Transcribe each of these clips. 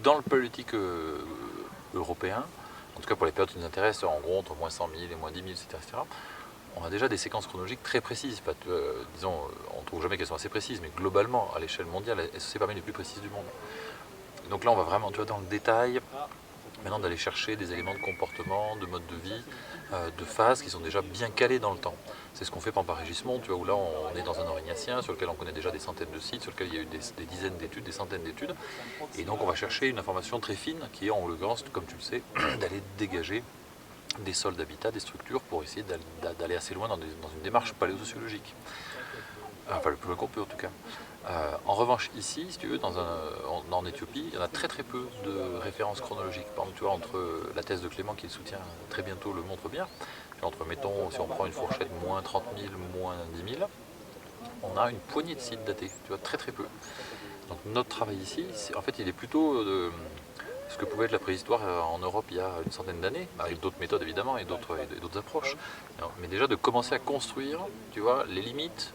dans le paléolithique européen, en tout cas pour les périodes qui nous intéressent, en gros entre moins 100 000 et moins 10 000, etc., on a déjà des séquences chronologiques très précises. Disons, on ne trouve jamais qu'elles sont assez précises, mais globalement, à l'échelle mondiale, c'est parmi les plus précises du monde. Donc là, on va vraiment, tu vois, dans le détail, maintenant d'aller chercher des éléments de comportement, de mode de vie, de phases qui sont déjà bien calés dans le temps. C'est ce qu'on fait par exemple à Régis-Monde, tu vois, où là on est dans un aurignacien sur lequel on connaît déjà des centaines de sites, sur lequel il y a eu des dizaines d'études, des centaines d'études. Et donc on va chercher une information très fine qui est en l'occurrence, comme tu le sais, d'aller dégager des sols d'habitat, des structures pour essayer d'aller assez loin dans une démarche paléosociologique. Enfin le plus loin qu'on peut en tout cas. En revanche, ici, si tu veux, en Éthiopie, il y en a très très peu de références chronologiques. Par exemple, tu vois, entre la thèse de Clément, qui le soutient très bientôt, le montre bien, entre, mettons, si on prend une fourchette, moins 30 000, moins 10 000, on a une poignée de sites datés, tu vois, très très peu. Donc notre travail ici, en fait, il est plutôt de ce que pouvait être la préhistoire en Europe il y a une centaine d'années, avec d'autres méthodes évidemment et d'autres approches. Mais déjà de commencer à construire, tu vois, les limites,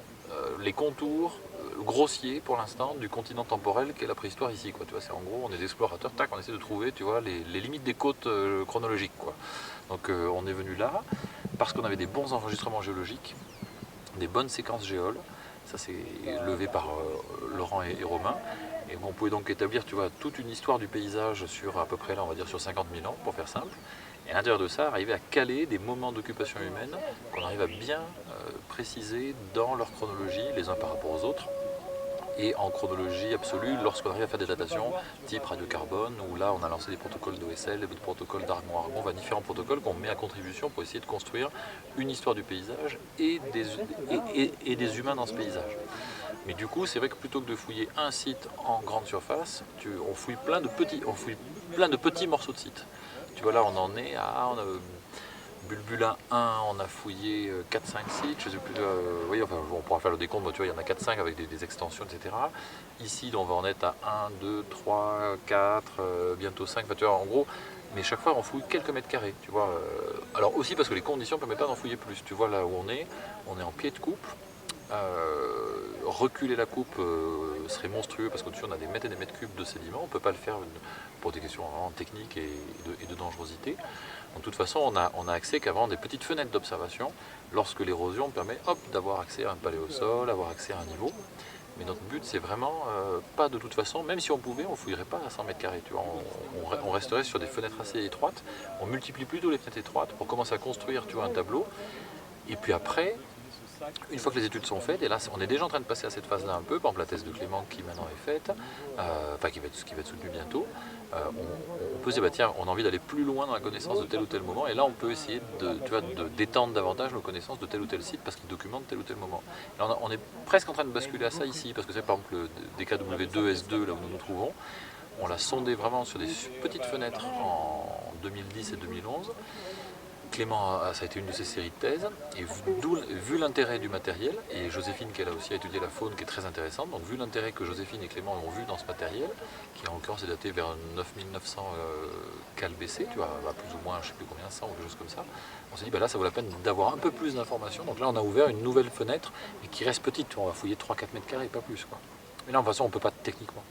les contours grossiers pour l'instant du continent temporel qu'est la préhistoire ici, quoi. Tu vois, c'est en gros, on est des explorateurs, tac, on essaie de trouver, tu vois, les limites des côtes chronologiques, quoi. Donc on est venu là parce qu'on avait des bons enregistrements géologiques, des bonnes séquences géoles. Ça c'est levé par Laurent et Romain. Et on pouvait donc établir, tu vois, toute une histoire du paysage sur à peu près, là, on va dire sur 50 000 ans, pour faire simple. Et à l'intérieur de ça, arriver à caler des moments d'occupation humaine qu'on arrive à bien préciser dans leur chronologie, les uns par rapport aux autres, et en chronologie absolue lorsqu'on arrive à faire des datations type radiocarbone, où là on a lancé des protocoles d'OSL, des protocoles d'Argon-Argon, enfin différents protocoles qu'on met à contribution pour essayer de construire une histoire du paysage et des humains dans ce paysage. Mais du coup, c'est vrai que plutôt que de fouiller un site en grande surface, on fouille plein de petits morceaux de sites. Tu vois, là on en est à... Bulbula 1, on a fouillé 4-5 sites, je sais plus, oui, enfin, on pourra faire le décompte, tu vois, il y en a 4-5 avec des extensions, etc. Ici, on va en être à 1, 2, 3, 4, bientôt 5, enfin, tu vois, en gros, mais chaque fois on fouille quelques mètres carrés, tu vois. Alors aussi parce que les conditions ne permettent pas d'en fouiller plus, tu vois, là où on est en pied de coupe. Reculer la coupe serait monstrueux parce qu'au-dessus on a des mètres et des mètres cubes de sédiments, on ne peut pas le faire pour des questions vraiment techniques et de dangerosité. De toute façon, on a accès qu'avant des petites fenêtres d'observation lorsque l'érosion permet d'avoir accès à un paléosol, avoir accès à un niveau. Mais notre but, c'est vraiment pas de toute façon, même si on pouvait, on ne fouillerait pas à 100 mètres carrés. On resterait sur des fenêtres assez étroites. On multiplie plutôt les fenêtres étroites pour commencer à construire, tu vois, un tableau. Et puis après, une fois que les études sont faites, et là on est déjà en train de passer à cette phase-là un peu, par exemple la thèse de Clément qui maintenant est faite, enfin qui va être soutenue bientôt, on peut se dire, bah, tiens, on a envie d'aller plus loin dans la connaissance de tel ou tel moment, et là on peut essayer d'étendre davantage nos connaissances de tel ou tel site parce qu'il documente tel ou tel moment. Là, on est presque en train de basculer à ça ici, parce que c'est par exemple le DKW2S2, là où nous nous trouvons, on l'a sondé vraiment sur des petites fenêtres en 2010 et 2011. Clément, ça a été une de ses séries de thèses, et vu l'intérêt du matériel, et Joséphine qui elle a aussi étudié la faune qui est très intéressante, donc vu l'intérêt que Joséphine et Clément ont vu dans ce matériel, qui en l'occurrence est daté vers 9900 CalBC, tu vois, plus ou moins, je ne sais plus combien, 100 ou quelque chose comme ça, on s'est dit, bah là ça vaut la peine d'avoir un peu plus d'informations, donc là on a ouvert une nouvelle fenêtre, mais qui reste petite, on va fouiller 3-4 mètres carrés, pas plus, quoi. Mais là, de toute façon, on ne peut pas techniquement.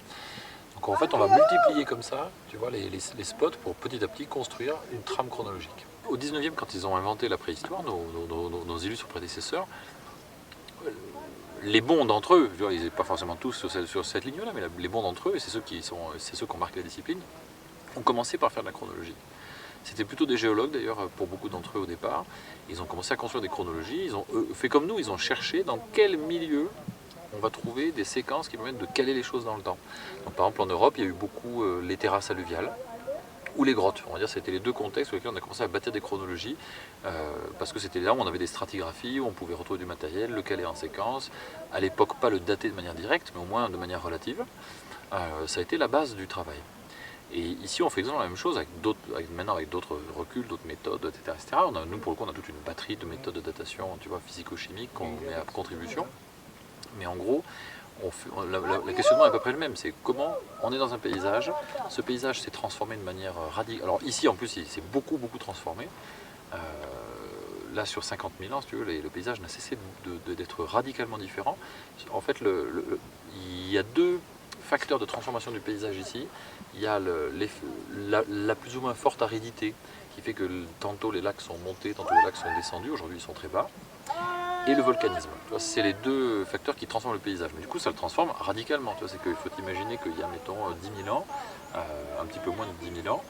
Donc en fait, on va multiplier comme ça, tu vois, les spots pour petit à petit construire une trame chronologique. Au 19e, quand ils ont inventé la préhistoire, nos illustres prédécesseurs, les bons d'entre eux, ils n'étaient pas forcément tous sur cette ligne-là, mais les bons d'entre eux, et c'est ceux qui ont marqué la discipline, ont commencé par faire de la chronologie. C'était plutôt des géologues d'ailleurs pour beaucoup d'entre eux au départ. Ils ont commencé à construire des chronologies, ils ont fait comme nous, ils ont cherché dans quel milieu on va trouver des séquences qui permettent de caler les choses dans le temps. Donc, par exemple en Europe, il y a eu beaucoup les terrasses alluviales, ou les grottes. On va dire que c'était les deux contextes sur lesquels on a commencé à bâtir des chronologies, parce que c'était là où on avait des stratigraphies, où on pouvait retrouver du matériel, le caler en séquence. À l'époque, pas le dater de manière directe, mais au moins de manière relative. Ça a été la base du travail. Et ici, on fait exactement la même chose, maintenant avec d'autres reculs, d'autres méthodes, etc. Nous, pour le coup, on a toute une batterie de méthodes de datation, tu vois, physico-chimiques qu'on met à contribution. Mais en gros, le questionnement est à peu près le même, c'est comment on est dans un paysage, ce paysage s'est transformé de manière radicale. Alors ici en plus il s'est beaucoup transformé, là sur 50 000 ans si tu veux, le paysage n'a cessé d'être radicalement différent. En fait il y a deux facteurs de transformation du paysage ici. Il y a la plus ou moins forte aridité qui fait que tantôt les lacs sont montés, tantôt les lacs sont descendus, aujourd'hui ils sont très bas, et le volcanisme. C'est les deux facteurs qui transforment le paysage. Mais du coup ça le transforme radicalement. C'est qu'il faut imaginer qu'il y a mettons 10 000 ans, un petit peu moins de 10 000 ans,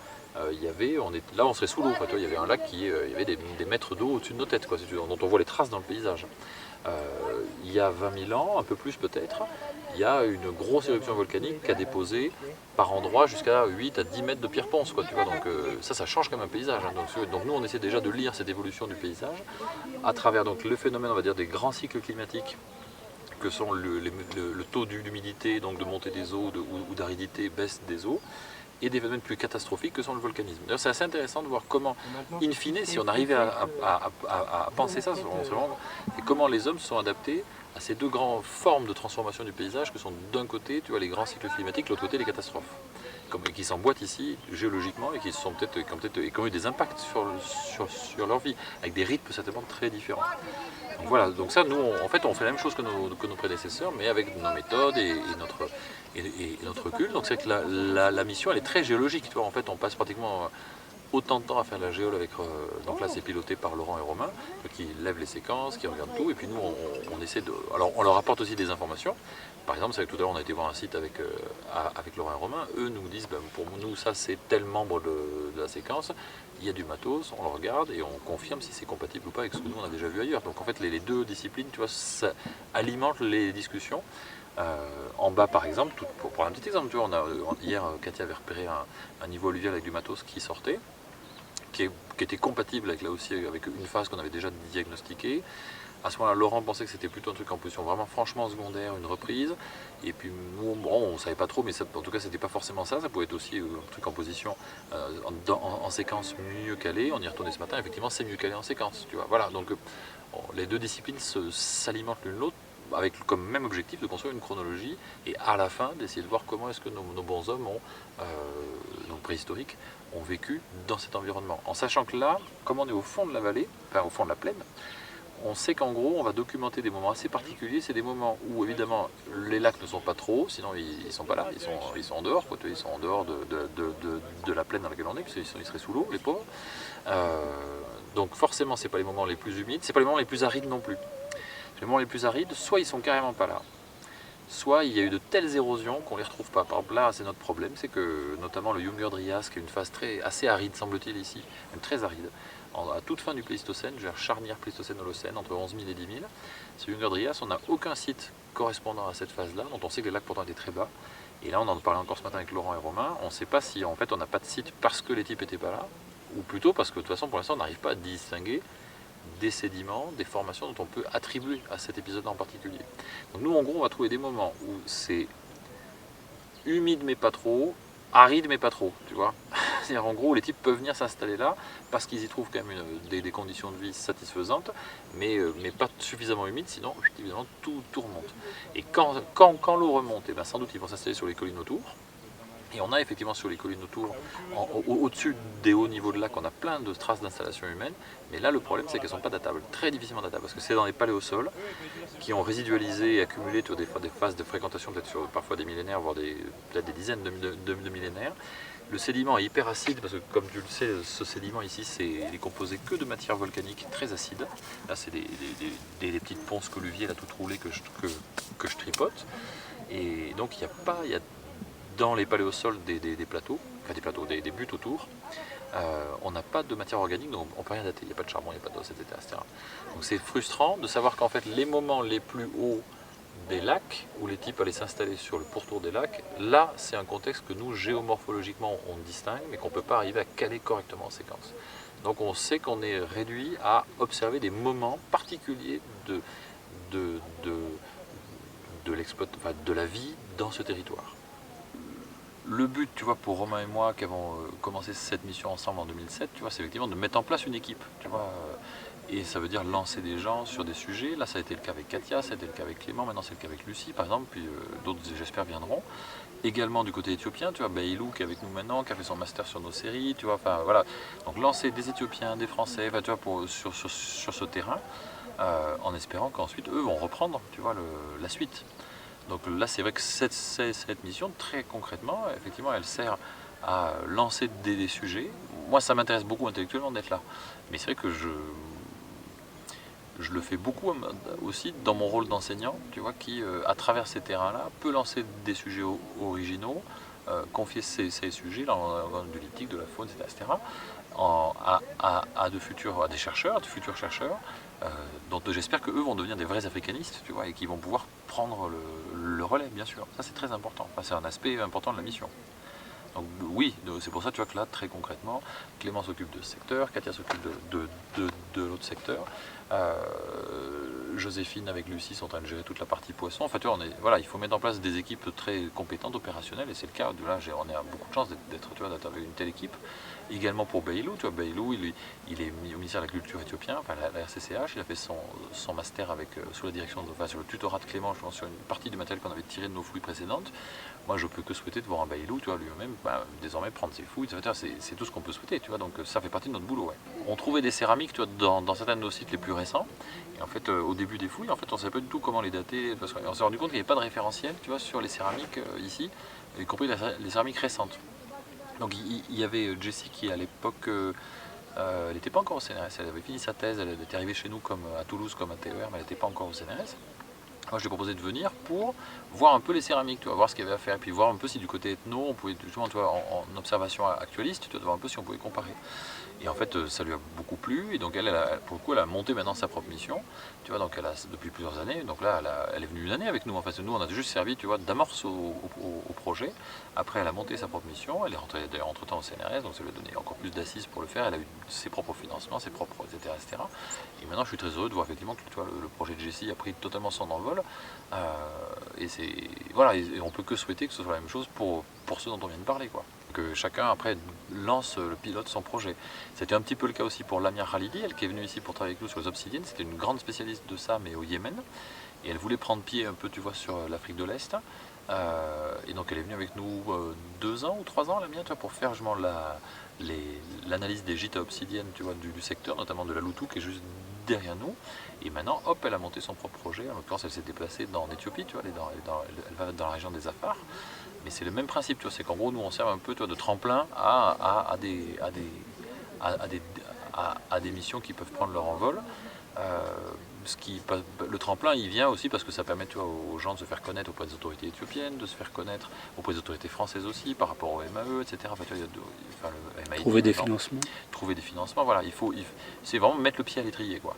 là on serait sous l'eau, il y avait un lac il y avait des mètres d'eau au-dessus de nos têtes, dont on voit les traces dans le paysage. Il y a 20 000 ans, un peu plus peut-être, il y a une grosse éruption volcanique qui a déposé par endroits jusqu'à 8 à 10 mètres de pierre ponce. Donc ça change quand même un paysage. Donc nous on essaie déjà de lire cette évolution du paysage à travers donc, le phénomène on va dire, des grands cycles climatiques que sont le taux d'humidité, donc de montée des eaux ou d'aridité, baisse des eaux, et des phénomènes plus catastrophiques que sont le volcanisme. D'ailleurs, c'est assez intéressant de voir comment, in fine, si on arrivait à penser ça, c'est comment les hommes se sont adaptés à ces deux grandes formes de transformation du paysage que sont d'un côté, tu vois, les grands cycles climatiques, de l'autre côté, les catastrophes, qui s'emboîtent ici géologiquement et qui ont eu des impacts sur leur vie, avec des rythmes certainement très différents. Donc voilà, donc ça, nous, en fait, on fait la même chose que nos prédécesseurs, mais avec nos méthodes et notre recul. Donc c'est que la mission, elle est très géologique. Tu vois, en fait, on passe pratiquement autant de temps à faire de la géole avec... donc là, c'est piloté par Laurent et Romain, qui lèvent les séquences, qui regardent tout, et puis nous, on essaie de... Alors, on leur apporte aussi des informations. Par exemple, c'est que tout à l'heure, on a été voir un site avec Laurent et Romain. Eux nous disent, pour nous, ça, c'est tel membre de la séquence. Il y a du matos, on le regarde et on confirme si c'est compatible ou pas avec ce que nous, on a déjà vu ailleurs. Donc, en fait, les deux disciplines, tu vois, ça alimente les discussions. En bas par exemple, pour prendre un petit exemple, tu vois, hier Katia avait repéré un niveau alluvial avec du matos qui sortait, qui était compatible avec, là aussi avec une phase qu'on avait déjà diagnostiquée. À ce moment-là, Laurent pensait que c'était plutôt un truc en position vraiment franchement secondaire, une reprise. Et puis nous, bon, on ne savait pas trop, mais ça, en tout cas, c'était pas forcément ça. Ça pouvait être aussi un truc en position en séquence mieux calée. On y est retourné ce matin, effectivement, c'est mieux calé en séquence. Tu vois, voilà, donc les deux disciplines s'alimentent l'une l'autre, avec comme même objectif de construire une chronologie et à la fin d'essayer de voir comment est-ce que nos bons hommes donc préhistoriques, ont vécu dans cet environnement. En sachant que là, comme on est au fond de la vallée, enfin au fond de la plaine, on sait qu'en gros on va documenter des moments assez particuliers. C'est des moments où évidemment les lacs ne sont pas trop hauts, sinon ils ne sont pas là, ils sont en dehors, ils sont en dehors de la plaine dans laquelle on est, puisqu'ils seraient sous l'eau, les pauvres. Donc forcément c'est pas les moments les plus humides, c'est pas les moments les plus arides non plus. Les moments les plus arides, soit ils sont carrément pas là, soit il y a eu de telles érosions qu'on ne les retrouve pas. Par exemple, là, c'est notre problème, c'est que notamment le Jungur-Dryas, qui est une phase assez aride, semble-t-il ici, même très aride, à toute fin du Pléistocène, charnière Pléistocène-Holocène, entre 11 000 et 10 000, ce Jungur-Dryas, on n'a aucun site correspondant à cette phase-là, dont on sait que les lacs pourtant étaient très bas. Et là, on en parlait encore ce matin avec Laurent et Romain, on ne sait pas si en fait on n'a pas de site parce que les types n'étaient pas là, ou plutôt parce que de toute façon, pour l'instant, on n'arrive pas à distinguer des sédiments, des formations dont on peut attribuer à cet épisode en particulier. Donc nous, en gros, on va trouver des moments où c'est humide mais pas trop, aride mais pas trop, tu vois. C'est-à-dire en gros, les types peuvent venir s'installer là parce qu'ils y trouvent quand même des conditions de vie satisfaisantes, mais pas suffisamment humides, sinon évidemment tout remonte. Et quand l'eau remonte, et bien, sans doute ils vont s'installer sur les collines autour. Et on a effectivement sur les collines autour, au-dessus des hauts niveaux de lac, on a plein de traces d'installations humaines. Mais là, le problème, c'est qu'elles ne sont pas datables, très difficilement datables, parce que c'est dans les paléosols qui ont résidualisé et accumulé des phases de fréquentation, peut-être sur parfois des millénaires, voire peut-être des dizaines de millénaires. Le sédiment est hyper acide, parce que comme tu le sais, ce sédiment ici, il est composé que de matière volcanique très acide. Là, c'est des petites ponces colluviales à tout rouler que je tripote. Et donc, il y a dans les paléosols des plateaux, enfin des buttes autour, on n'a pas de matière organique, donc on ne peut rien dater, il n'y a pas de charbon, il n'y a pas d'os, etc. Donc c'est frustrant de savoir qu'en fait les moments les plus hauts des lacs, où les types allaient s'installer sur le pourtour des lacs, là c'est un contexte que nous géomorphologiquement on distingue, mais qu'on ne peut pas arriver à caler correctement en séquence. Donc on sait qu'on est réduit à observer des moments particuliers de la vie dans ce territoire. Le but, tu vois, pour Romain et moi qui avons commencé cette mission ensemble en 2007, tu vois, c'est effectivement de mettre en place une équipe, tu vois, et ça veut dire lancer des gens sur des sujets. Là, ça a été le cas avec Katia, ça a été le cas avec Clément, maintenant c'est le cas avec Lucie, par exemple, puis d'autres, j'espère, viendront. Également du côté éthiopien, tu vois, Bailou qui est avec nous maintenant, qui a fait son master sur nos séries, tu vois, enfin voilà. Donc lancer des Éthiopiens, des Français, tu vois, sur ce terrain, en espérant qu'ensuite eux vont reprendre, tu vois, la suite. Donc là, c'est vrai que cette mission, très concrètement, effectivement, elle sert à lancer des sujets. Moi, ça m'intéresse beaucoup intellectuellement d'être là. Mais c'est vrai que je le fais beaucoup aussi dans mon rôle d'enseignant, tu vois, qui, à travers ces terrains-là, peut lancer des sujets originaux, confier ces sujets, là, du lithique, de la faune, etc., à des chercheurs, de futurs chercheurs, dont j'espère qu'eux vont devenir des vrais africanistes, tu vois, et qui vont pouvoir prendre le relais, bien sûr. Ça, c'est très important. Enfin, c'est un aspect important de la mission. Donc oui, c'est pour ça, tu vois, que là, très concrètement, Clément s'occupe de ce secteur, Katia s'occupe de l'autre secteur, Joséphine avec Lucie sont en train de gérer toute la partie poisson. Enfin, tu vois, voilà, il faut mettre en place des équipes très compétentes, opérationnelles, et c'est le cas. De là, on a beaucoup de chance d'être avec une telle équipe. Également pour Beilou, tu vois, Beilou, il est au ministère de la Culture éthiopien, enfin la RCCH, il a fait son master sous la direction, sur le tutorat de Clément, je pense, sur une partie du matériel qu'on avait tiré de nos fouilles précédentes. Moi, je peux que souhaiter de voir un Bailou, tu vois, lui-même, désormais prendre ses fouilles, c'est tout ce qu'on peut souhaiter, tu vois, donc ça fait partie de notre boulot, ouais. On trouvait des céramiques, tu vois, dans certains de nos sites les plus récents, et en fait, au début des fouilles, en fait, on ne savait pas du tout comment les dater, parce qu'on s'est rendu compte qu'il n'y avait pas de référentiel, tu vois, sur les céramiques ici, y compris les céramiques récentes. Donc il y avait Jessie qui, à l'époque, elle n'était pas encore au CNRS, elle avait fini sa thèse, elle était arrivée chez nous comme à Toulouse comme à TER, mais elle n'était pas encore au CNRS. Moi, je lui ai proposé de venir pour voir un peu les céramiques, tu vois, voir ce qu'il y avait à faire, et puis voir un peu si du côté ethno, on pouvait, justement, tu vois, en observation actualiste, tu vois, voir un peu si on pouvait comparer. Et en fait, ça lui a beaucoup plu, et donc pour le coup, elle a monté maintenant sa propre mission, tu vois, donc elle a depuis plusieurs années, donc là, elle est venue une année avec nous, en fait, nous, on a juste servi, tu vois, d'amorce au projet. Après, elle a monté sa propre mission, elle est rentrée d'ailleurs entre-temps au CNRS, donc ça lui a donné encore plus d'assises pour le faire, elle a eu ses propres financements, ses propres, etc., etc. Et maintenant, je suis très heureux de voir effectivement que, tu vois, le projet de Jessie a pris totalement son envol, et c'est, voilà, et on peut que souhaiter que ce soit la même chose pour ceux dont on vient de parler, quoi. Que chacun après lance le pilote son projet. C'était un petit peu le cas aussi pour Lamia Khalidi, elle qui est venue ici pour travailler avec nous sur les obsidiennes. C'était une grande spécialiste de ça, mais au Yémen. Et elle voulait prendre pied un peu, tu vois, sur l'Afrique de l'Est. Et donc elle est venue avec nous 2 ans ou 3 ans, Lamia, tu vois, pour faire justement l'analyse des gîtes à obsidiennes, tu vois, du secteur, notamment de la Loutou, qui est juste derrière nous. Et maintenant, hop, elle a monté son propre projet. En l'occurrence, elle s'est déplacée en Éthiopie, tu vois, elle va dans la région des Afars. Mais c'est le même principe, tu vois, c'est qu'en gros, nous, on sert un peu, tu vois, de tremplin à des missions qui peuvent prendre leur envol. Le tremplin, il vient aussi parce que ça permet, tu vois, aux gens de se faire connaître auprès des autorités éthiopiennes, de se faire connaître auprès des autorités françaises aussi, par rapport au MAE, etc. Enfin, tu vois, le MAID, Trouver des financements. trouver des financements, voilà, c'est vraiment mettre le pied à l'étrier, quoi.